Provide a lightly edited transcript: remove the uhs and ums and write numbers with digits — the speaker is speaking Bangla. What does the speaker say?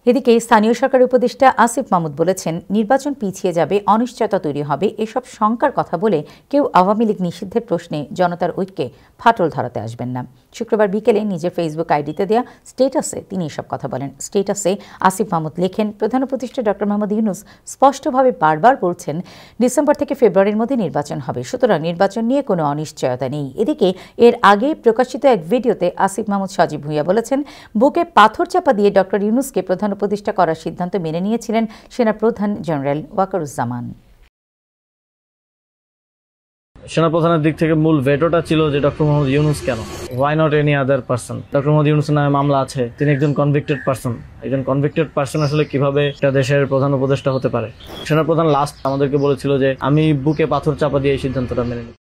এদিকে স্থানীয় সরকারের উপদেষ্টা আসিফ মাহমুদ বলেছেন, নির্বাচন পিছিয়ে যাবে, অনিশ্চয়তা তৈরি হবে, এসব শঙ্কার কথা বলে কেউ আওয়ামী লীগ নিষিদ্ধের প্রশ্নে জনতার ঐক্যে ফাটল ধরাতে আসবেন না। শুক্রবার বিকেলে নিজের ফেসবুক আইডিতে দেয়া স্টেটাসে তিনি এসব কথা বলেন। স্টেটাসে আসিফ মাহমুদ লেখেন, প্রধান উপদেষ্টা ডক্টর মোহাম্মদ ইউনূস স্পষ্টভাবে বারবার বলছেন ডিসেম্বর থেকে ফেব্রুয়ারির মধ্যে নির্বাচন হবে, সুতরাং নির্বাচন নিয়ে কোনো অনিশ্চয়তা নেই। এদিকে এর আগে প্রকাশিত এক ভিডিওতে আসিফ মাহমুদ সজীব ভুঁইয়া বলেছেন, বুকে পাথর চাপা দিয়ে ডক্টর ইউনূসকে প্রধান উপদেষ্টা করার সিদ্ধান্ত মেনে নিয়েছিলেন সেনা প্রধান জেনারেল ওয়াকারুজ্জামান। সেনাপ্রধানের দিক থেকে মূল ভেটোটা ছিল যে ডক্টর মোহাম্মদ ইউনূস কেন, why not any other person. Doctor Mohammad ইউনূসের নামে মামলা আছে, তিনি একজন কনভিক্টেড পারসন। একজন কনভিক্টেড পারসন আসলে কিভাবে একটা দেশের প্রধান উপদেষ্টা হতে পারে? সেনাপ্রধান লাস্ট আমাদেরকে বলেছিল যে আমি বুকে পাথর চাপা দিয়ে এই সিদ্ধান্তটা মেনে নিই।